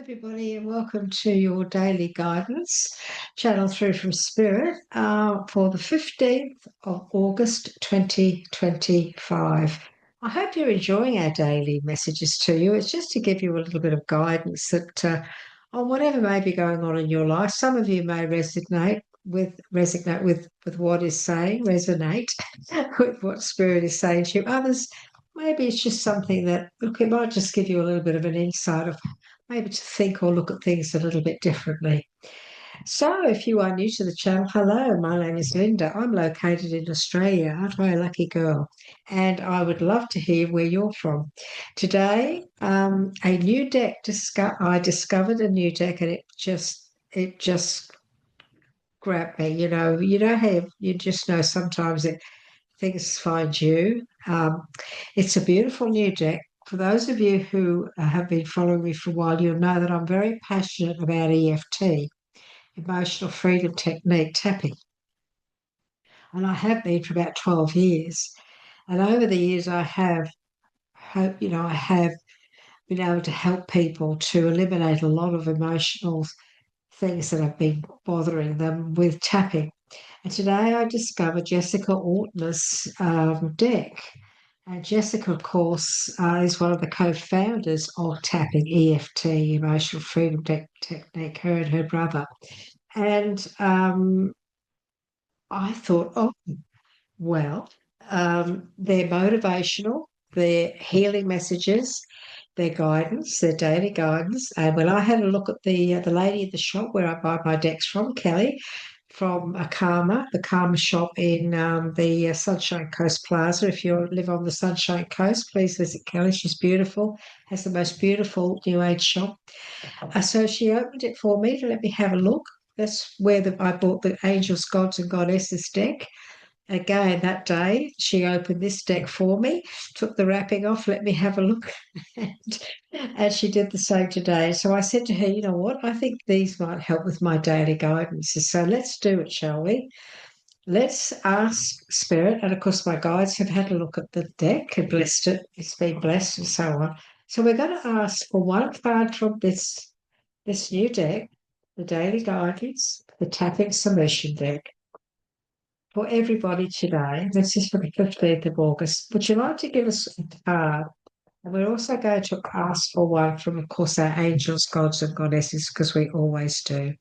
Everybody, and welcome to your daily guidance, channel through from Spirit, for the 15th of August 2025. I hope you're enjoying our daily messages to you. It's just to give you a little bit of guidance that on whatever may be going on in your life. Some of you may resonate with what is saying, resonate with what Spirit is saying to you. Others, maybe it's just something that, look, it might just give you a little bit of an insight of maybe to think or look at things a little bit differently. So, if you are new to the channel, hello, my name is Linda. I'm located in Australia. Aren't I a lucky girl? And I would love to hear where you're from. Today, a new deck. I discovered a new deck, and it just grabbed me. You know how you just know sometimes things find you. It's a beautiful new deck. For those of you who have been following me for a while, you'll know that I'm very passionate about EFT, Emotional Freedom Technique tapping. And I have been for about 12 years. And over the years, I have been able to help people to eliminate a lot of emotional things that have been bothering them with tapping. And today I discovered Jessica Ortner's deck. And Jessica, of course, is one of the co-founders of Tapping EFT, Emotional Freedom Technique, her and her brother. And I thought, oh, well, they're motivational, they're healing messages, their guidance, their daily guidance. And when I had a look at the lady at the shop where I buy my decks from, Kelly, from the Karma shop in the Sunshine Coast Plaza. If you live on the Sunshine Coast, please visit Kelly. She's beautiful, has the most beautiful New Age shop. So she opened it for me to let me have a look. That's where I bought the Angels, Gods and Goddesses deck. Again, that day, she opened this deck for me, took the wrapping off, let me have a look, and she did the same today. So I said to her, you know what, I think these might help with my daily guidance. So let's do it, shall we? Let's ask Spirit, and of course my guides have had a look at the deck and blessed it. It's been blessed and so on. So we're going to ask for one card from this new deck, the daily guidance, the tapping submission deck. For everybody today, this is for the 15th of August. Would you like to give us a card? And we're also going to ask for one from, of course, our angels, gods, and goddesses, because we always do.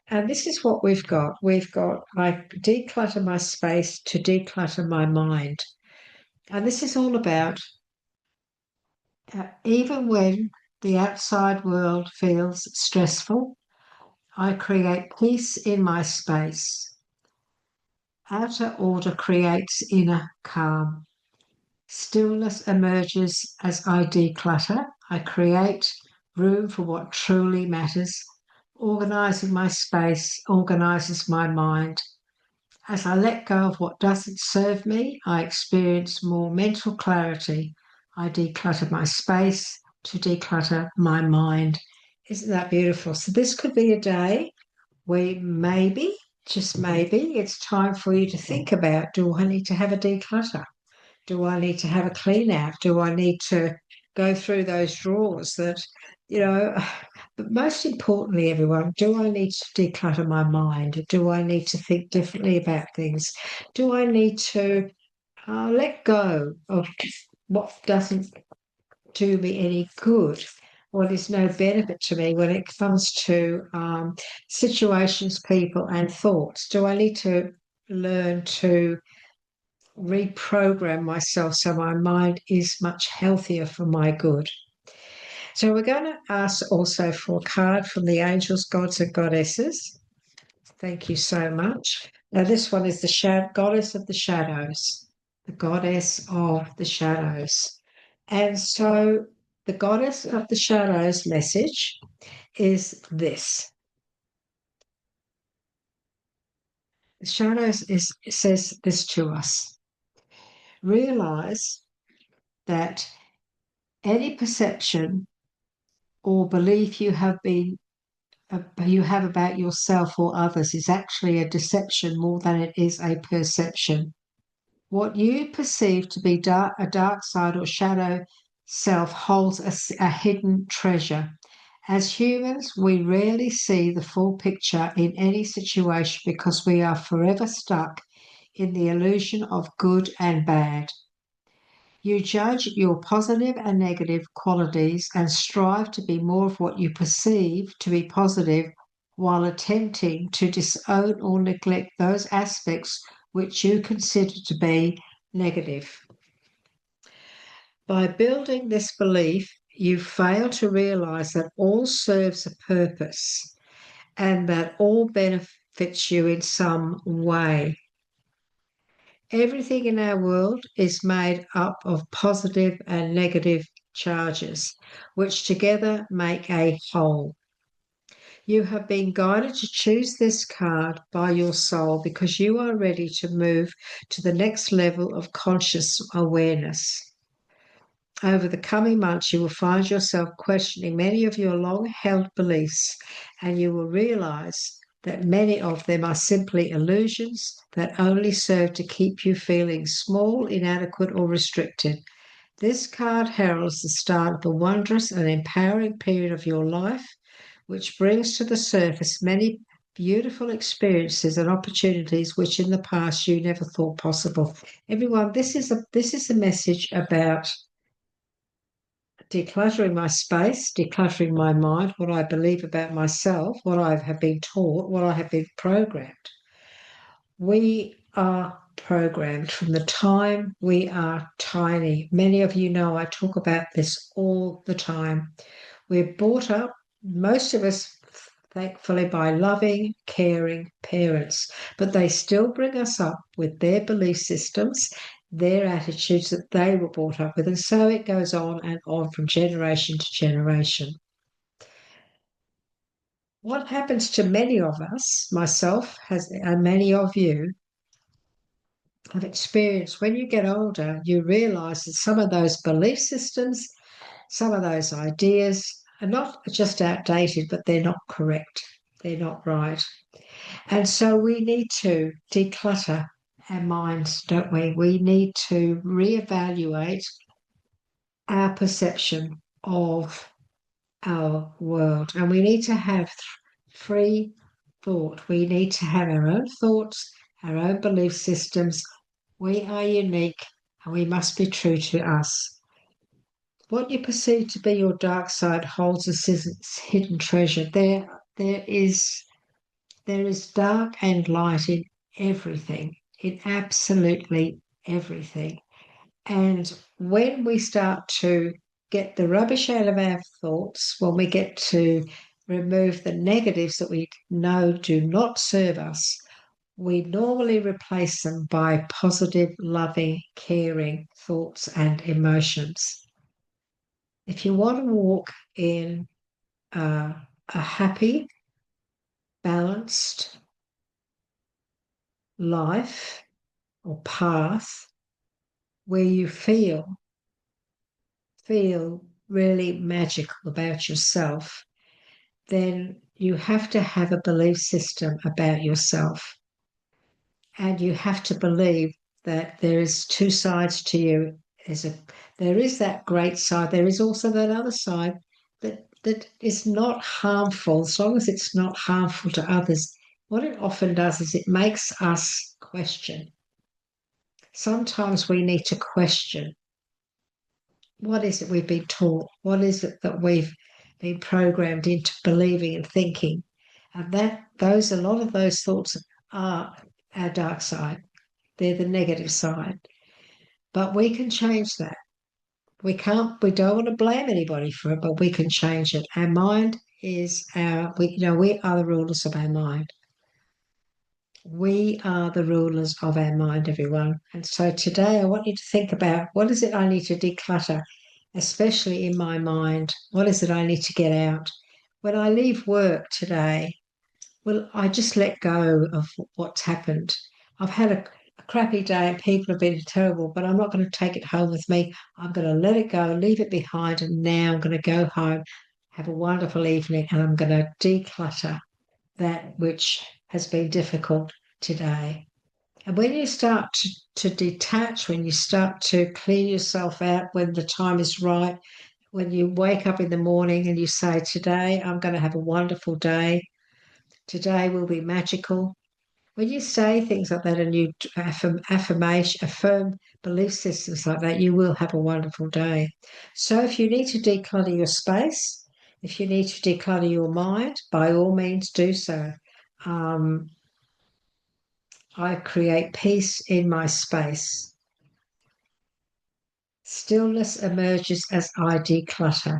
And this is what we've got. I declutter my space to declutter my mind. And this is all about even when the outside world feels stressful, I create peace in my space. Outer order creates inner calm. Stillness emerges as I declutter. I create room for what truly matters. Organizing my space organizes my mind. As I let go of what doesn't serve me, I experience more mental clarity. I declutter my space to declutter my mind. Isn't that beautiful? So this could be a day where maybe, just maybe, it's time for you to think about, do I need to have a declutter? Do I need to have a clean out? Do I need to go through those drawers that, you know, but most importantly, everyone, do I need to declutter my mind? Do I need to think differently about things? Do I need to let go of what doesn't do me any good? What is no benefit to me when it comes to situations, people, and thoughts? Do I need to learn to reprogram myself so my mind is much healthier for my good? So we're going to ask also for a card from the angels, gods, and goddesses. Thank you so much. Now this one is the goddess of the shadows, the goddess of the shadows. And so the goddess of the shadows message is this. The shadows says this to us. Realize that any perception or belief you have about yourself or others is actually a deception more than it is a perception. What you perceive to be a dark side or shadow self holds a hidden treasure. As humans, we rarely see the full picture in any situation because we are forever stuck in the illusion of good and bad. You judge your positive and negative qualities and strive to be more of what you perceive to be positive while attempting to disown or neglect those aspects which you consider to be negative. By building this belief, you fail to realize that all serves a purpose and that all benefits you in some way. Everything in our world is made up of positive and negative charges, which together make a whole. You have been guided to choose this card by your soul because you are ready to move to the next level of conscious awareness. Over the coming months, you will find yourself questioning many of your long-held beliefs, and you will realize that many of them are simply illusions that only serve to keep you feeling small, inadequate, or restricted. This card heralds the start of a wondrous and empowering period of your life, which brings to the surface many beautiful experiences and opportunities which in the past you never thought possible. Everyone, this is a message about decluttering my space, decluttering my mind, what I believe about myself, what I have been taught, what I have been programmed. We are programmed from the time we are tiny. Many of you know I talk about this all the time. We're brought up, most of us, thankfully, by loving, caring parents, but they still bring us up with their belief systems, their attitudes that they were brought up with. And so it goes on and on from generation to generation. What happens to many of us, myself, and many of you, have experienced when you get older, you realize that some of those belief systems, some of those ideas are not just outdated, but they're not correct. They're not right. And so we need to declutter our minds, don't we? We need to reevaluate our perception of our world. And we need to have free thought. We need to have our own thoughts, our own belief systems. We are unique and we must be true to us. What you perceive to be your dark side holds a hidden treasure. There is dark and light in everything, in absolutely everything. And when we start to get the rubbish out of our thoughts, when we get to remove the negatives that we know do not serve us, we normally replace them by positive, loving, caring thoughts and emotions. If you want to walk in a happy, balanced life or path where you feel really magical about yourself, then you have to have a belief system about yourself. And you have to believe that there is two sides to you. There is that great side. There is also that other side that is not harmful, as long as it's not harmful to others. What it often does is it makes us question. Sometimes we need to question, what is it we've been taught? What is it that we've been programmed into believing and thinking? And a lot of those thoughts are our dark side. They're the negative side. But we can change that. We don't want to blame anybody for it, but we can change it. Our mind is we are the rulers of our mind. We are the rulers of our mind, everyone. And so today I want you to think about, what is it I need to declutter, especially in my mind? What is it I need to get out? When I leave work today, well, I just let go of what's happened. I've had a crappy day and people have been terrible, but I'm not going to take it home with me. I'm going to let it go, leave it behind, and now I'm going to go home, have a wonderful evening, and I'm going to declutter that which has been difficult today. And when you start to detach, when you start to clean yourself out when the time is right, when you wake up in the morning and you say, today I'm going to have a wonderful day. Today will be magical. When you say things like that and you affirm belief systems like that, you will have a wonderful day. So if you need to declutter your space, if you need to declutter your mind, by all means do so. I create peace in my space. Stillness emerges as I declutter.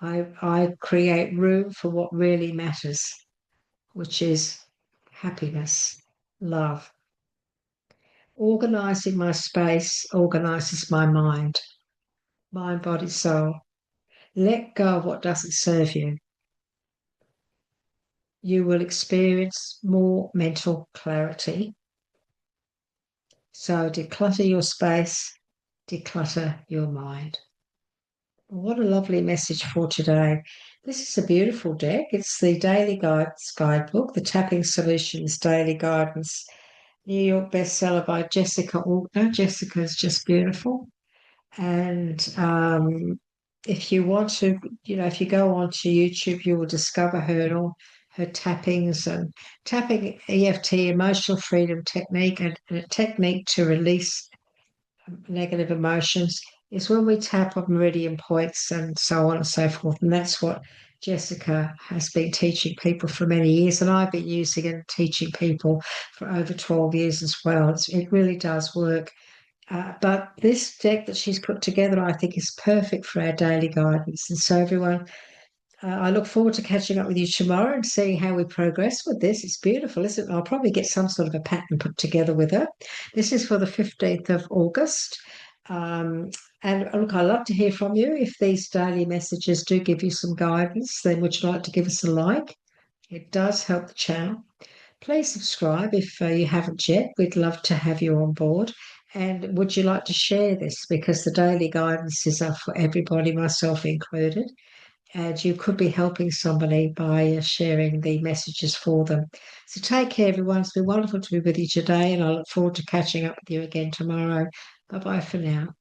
I create room for what really matters, which is happiness, love. Organizing my space organizes my mind, body, soul. Let go of what doesn't serve you. You will experience more mental clarity. So declutter your space, declutter your mind. What a lovely message for today. This is a beautiful deck. It's the Daily Guidance Guidebook, the Tapping Solutions Daily Guidance, New York bestseller by Jessica Aukner. Jessica is just beautiful. And if you want to, if you go onto YouTube, you will discover her and all her tappings and tapping EFT, emotional freedom technique, and a technique to release negative emotions is when we tap on meridian points and so on and so forth. And that's what Jessica has been teaching people for many years. And I've been using it and teaching people for over 12 years as well. It really does work. But this deck that she's put together, I think, is perfect for our daily guidance. And so, everyone, I look forward to catching up with you tomorrow and seeing how we progress with this. It's beautiful, isn't it? I'll probably get some sort of a pattern put together with her. This is for the 15th of August. And look, I'd love to hear from you. If these daily messages do give you some guidance, then would you like to give us a like? It does help the channel. Please subscribe if you haven't yet. We'd love to have you on board. And would you like to share this? Because the daily guidance is up for everybody, myself included. And you could be helping somebody by sharing the messages for them. So take care, everyone. It's been wonderful to be with you today, and I look forward to catching up with you again tomorrow. Bye bye for now.